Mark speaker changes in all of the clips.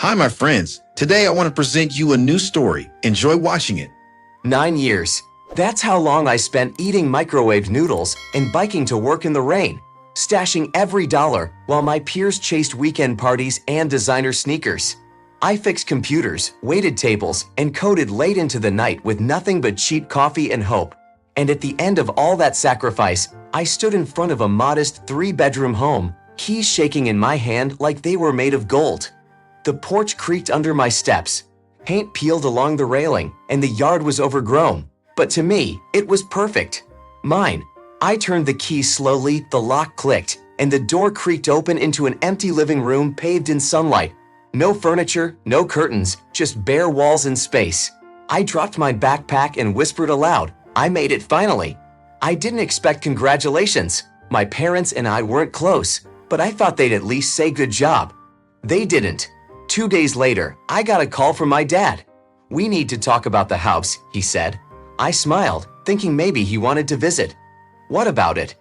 Speaker 1: Hi, my friends. Today I want to present you a new story. Enjoy watching it.
Speaker 2: 9 years. That's how long I spent eating microwaved noodles and biking to work in the rain, stashing every dollar while my peers chased weekend parties and designer sneakers. I fixed computers, waited tables, and coded late into the night with nothing but cheap coffee and hope. And at the end of all that sacrifice, I stood in front of a modest 3-bedroom home, keys shaking in my hand like they were made of gold. The porch creaked under my steps. Paint peeled along the railing, and the yard was overgrown. But to me, it was perfect. Mine. I turned the key slowly, the lock clicked, and the door creaked open into an empty living room paved in sunlight. No furniture, no curtains, just bare walls and space. I dropped my backpack and whispered aloud, "I made it finally." I didn't expect congratulations. My parents and I weren't close, but I thought they'd at least say good job. They didn't. 2 days later, I got a call from my dad. "We need to talk about the house," he said. I smiled, thinking maybe he wanted to visit. "What about it?"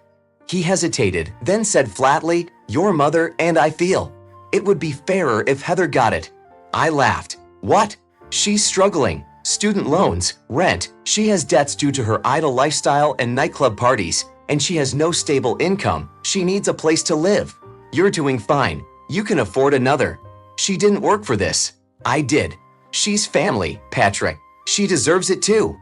Speaker 2: He hesitated, then said flatly, "Your mother and I feel it would be fairer if Heather got it." I laughed. "What? She's struggling. Student loans, rent, she has debts due to her idle lifestyle and nightclub parties, and she has no stable income. She needs a place to live. You're doing fine. You can afford another. She didn't work for this. I did. She's family, Patrick. She deserves it too."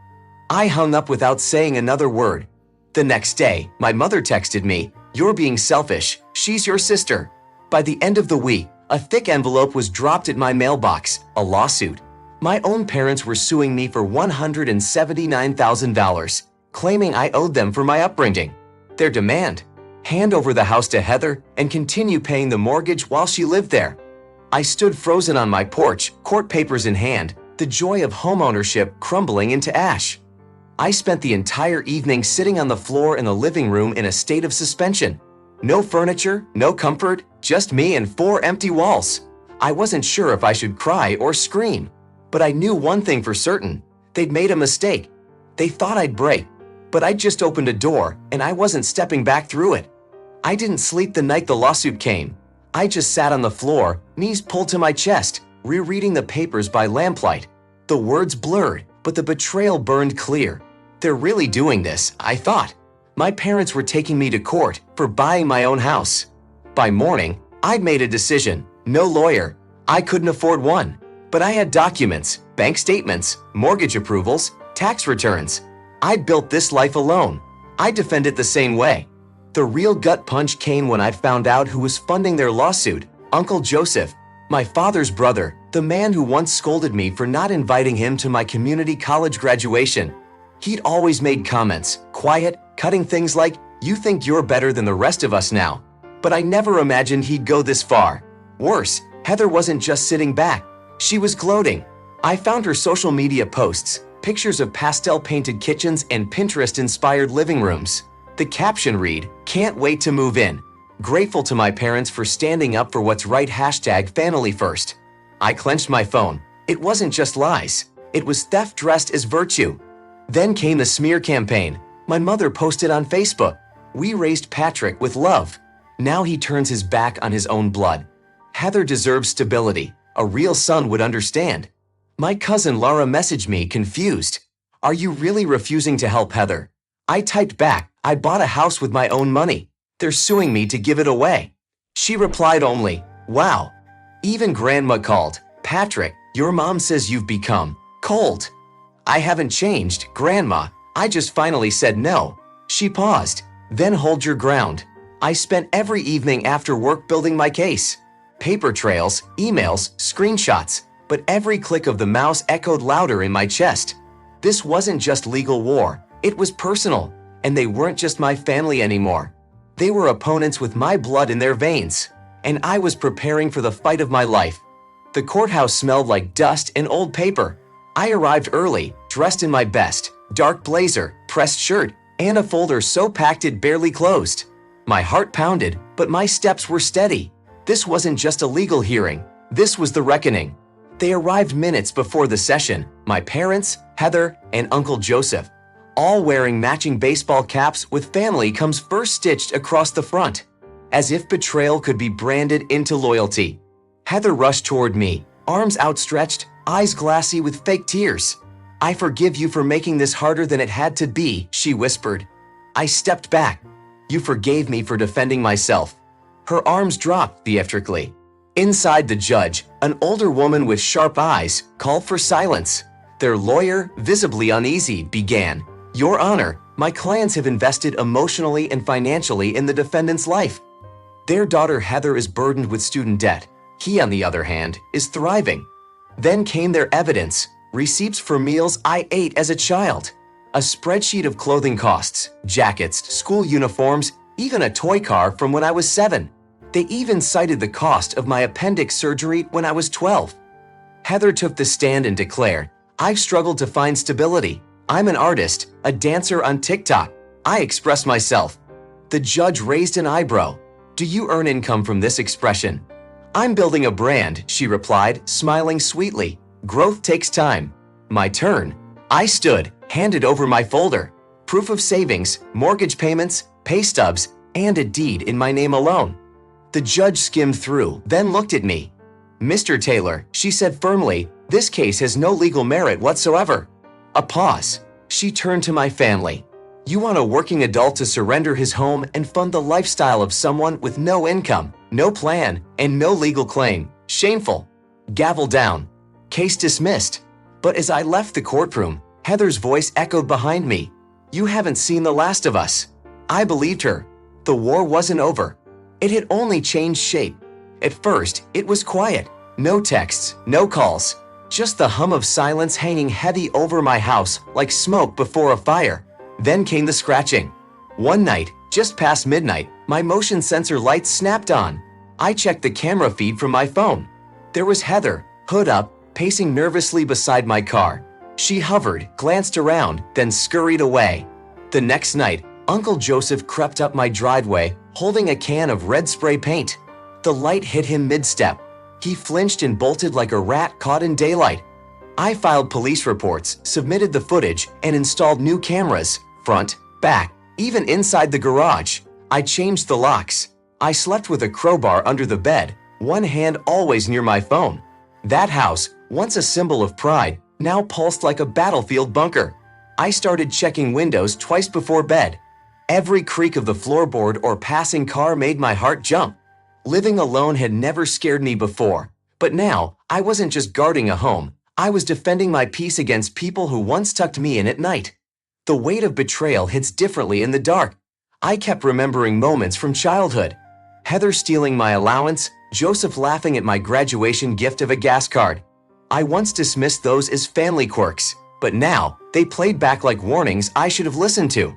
Speaker 2: I hung up without saying another word. The next day, my mother texted me, "You're being selfish. She's your sister." By the end of the week, a thick envelope was dropped at my mailbox, a lawsuit. My own parents were suing me for $179,000, claiming I owed them for my upbringing. Their demand: hand over the house to Heather and continue paying the mortgage while she lived there. I stood frozen on my porch, court papers in hand, the joy of homeownership crumbling into ash. I spent the entire evening sitting on the floor in the living room in a state of suspension. No furniture, no comfort, just me and 4 empty walls. I wasn't sure if I should cry or scream. But I knew one thing for certain. They'd made a mistake. They thought I'd break. But I'd just opened a door, and I wasn't stepping back through it. I didn't sleep the night the lawsuit came. I just sat on the floor, knees pulled to my chest, rereading the papers by lamplight. The words blurred, but the betrayal burned clear. They're really doing this, I thought. My parents were taking me to court for buying my own house. By morning, I'd made a decision. No lawyer. I couldn't afford one. But I had documents, bank statements, mortgage approvals, tax returns. I'd built this life alone. I'd defend it the same way. The real gut punch came when I found out who was funding their lawsuit: Uncle Joseph, my father's brother, the man who once scolded me for not inviting him to my community college graduation. He'd always made comments, quiet, cutting things like, "You think you're better than the rest of us now." But I never imagined he'd go this far. Worse, Heather wasn't just sitting back. She was gloating. I found her social media posts, pictures of pastel-painted kitchens and Pinterest-inspired living rooms. The caption read, "Can't wait to move in. Grateful to my parents for standing up for what's right #family first." I clenched my phone. It wasn't just lies. It was theft dressed as virtue. Then came the smear campaign. My mother posted on Facebook, "We raised Patrick with love. Now he turns his back on his own blood. Heather deserves stability. A real son would understand." My cousin Laura messaged me, confused. "Are you really refusing to help Heather?" I typed back, "I bought a house with my own money. They're suing me to give it away." She replied only, "Wow." Even Grandma called, "Patrick, your mom says you've become cold." "I haven't changed, Grandma. I just finally said no." She paused. "Then hold your ground." I spent every evening after work building my case. Paper trails, emails, screenshots, but every click of the mouse echoed louder in my chest. This wasn't just legal war, it was personal, and they weren't just my family anymore. They were opponents with my blood in their veins, and I was preparing for the fight of my life. The courthouse smelled like dust and old paper. I arrived early, dressed in my best, dark blazer, pressed shirt, and a folder so packed it barely closed. My heart pounded, but my steps were steady. This wasn't just a legal hearing. This was the reckoning. They arrived minutes before the session, my parents, Heather, and Uncle Joseph, all wearing matching baseball caps with "family comes first" stitched across the front, as if betrayal could be branded into loyalty. Heather rushed toward me, arms outstretched, eyes glassy with fake tears. "I forgive you for making this harder than it had to be," she whispered. I stepped back. "You forgave me for defending myself." Her arms dropped theatrically. Inside, the judge, an older woman with sharp eyes, called for silence. Their lawyer, visibly uneasy, began, "Your Honor, my clients have invested emotionally and financially in the defendant's life. Their daughter Heather is burdened with student debt. He, on the other hand, is thriving." Then came their evidence, receipts for meals I ate as a child, a spreadsheet of clothing costs, jackets, school uniforms, even a toy car from when I was 7. They even cited the cost of my appendix surgery when I was 12. Heather took the stand and declared, "I've struggled to find stability. I'm an artist, a dancer on TikTok. I express myself." The judge raised an eyebrow. "Do you earn income from this expression?" "I'm building a brand," she replied, smiling sweetly. "Growth takes time." My turn. I stood, handed over my folder. Proof of savings, mortgage payments, pay stubs, and a deed in my name alone. The judge skimmed through, then looked at me. "Mr. Taylor," she said firmly, "this case has no legal merit whatsoever." A pause. She turned to my family. "You want a working adult to surrender his home and fund the lifestyle of someone with no income, no plan, and no legal claim. Shameful." Gavel down. Case dismissed. But as I left the courtroom, Heather's voice echoed behind me. "You haven't seen the last of us." I believed her. The war wasn't over. It had only changed shape. At first, it was quiet. No texts, no calls. Just the hum of silence hanging heavy over my house like smoke before a fire. Then came the scratching. One night, just past midnight, my motion sensor lights snapped on. I checked the camera feed from my phone. There was Heather, hood up, pacing nervously beside my car. She hovered, glanced around, then scurried away. The next night, Uncle Joseph crept up my driveway, holding a can of red spray paint. The light hit him mid-step. He flinched and bolted like a rat caught in daylight. I filed police reports, submitted the footage, and installed new cameras, front, back, even inside the garage. I changed the locks. I slept with a crowbar under the bed, one hand always near my phone. That house, once a symbol of pride, now pulsed like a battlefield bunker. I started checking windows twice before bed. Every creak of the floorboard or passing car made my heart jump. Living alone had never scared me before, but now I wasn't just guarding a home. I was defending my peace against people who once tucked me in at night. The weight of betrayal hits differently in the dark. I kept remembering moments from childhood. Heather stealing my allowance, Joseph laughing at my graduation gift of a gas card. I once dismissed those as family quirks, but now they played back like warnings I should have listened to.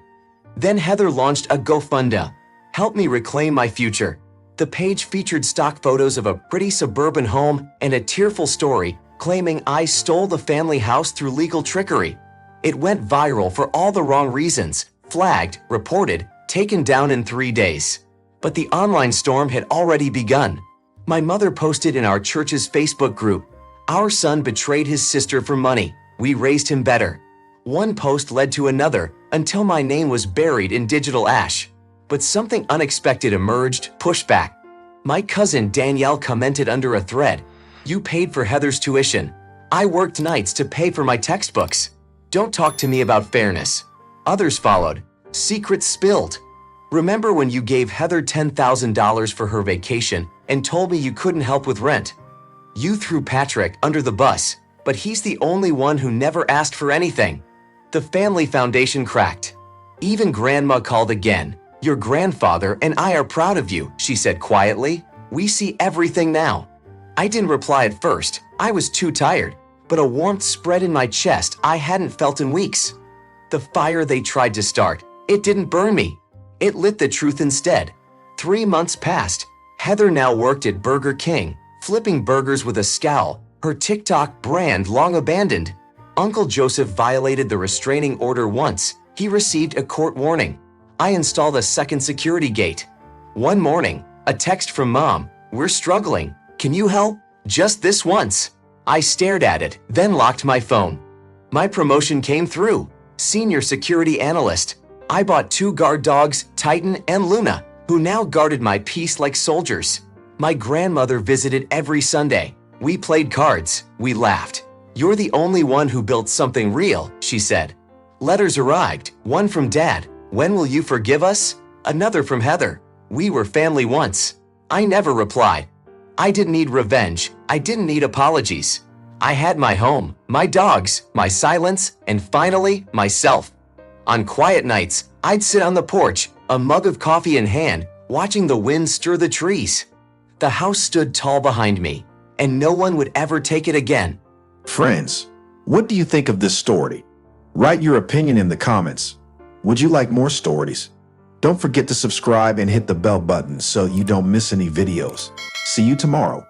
Speaker 2: Then Heather launched a GoFundMe. Help me reclaim my future. The page featured stock photos of a pretty suburban home and a tearful story claiming I stole the family house through legal trickery. It went viral for all the wrong reasons, flagged, reported, taken down in 3 days. But the online storm had already begun. My mother posted in our church's Facebook group, "Our son betrayed his sister for money. We raised him better." One post led to another until my name was buried in digital ash. But something unexpected emerged, pushback. My cousin Danielle commented under a thread, "You paid for Heather's tuition. I worked nights to pay for my textbooks. Don't talk to me about fairness." Others followed. Secrets spilled. "Remember when you gave Heather $10,000 for her vacation and told me you couldn't help with rent? You threw Patrick under the bus, but he's the only one who never asked for anything." The family foundation cracked. Even Grandma called again. "Your grandfather and I are proud of you," she said quietly. "We see everything now." I didn't reply at first. I was too tired, but a warmth spread in my chest I hadn't felt in weeks. The fire they tried to start, it didn't burn me. It lit the truth instead. 3 months passed. Heather now worked at Burger King, flipping burgers with a scowl, her TikTok brand long abandoned. Uncle Joseph violated the restraining order once. He received a court warning. I installed a second security gate. One morning, a text from Mom, "We're struggling. Can you help? Just this once." I stared at it, then locked my phone. My promotion came through. Senior security analyst. I bought 2 guard dogs, Titan and Luna, who now guarded my peace like soldiers. My grandmother visited every Sunday. We played cards. We laughed. You're the only one who built something real, she said. Letters arrived, one from Dad. When will you forgive us? Another from Heather. We were family once. I never replied. I didn't need revenge. I didn't need apologies. I had my home, my dogs, my silence, and finally, myself. On quiet nights, I'd sit on the porch, a mug of coffee in hand, watching the wind stir the trees. The house stood tall behind me, and no one would ever take it again.
Speaker 1: Friends, what do you think of this story? Write your opinion in the comments. Would you like more stories? Don't forget to subscribe and hit the bell button so you don't miss any videos. See you tomorrow.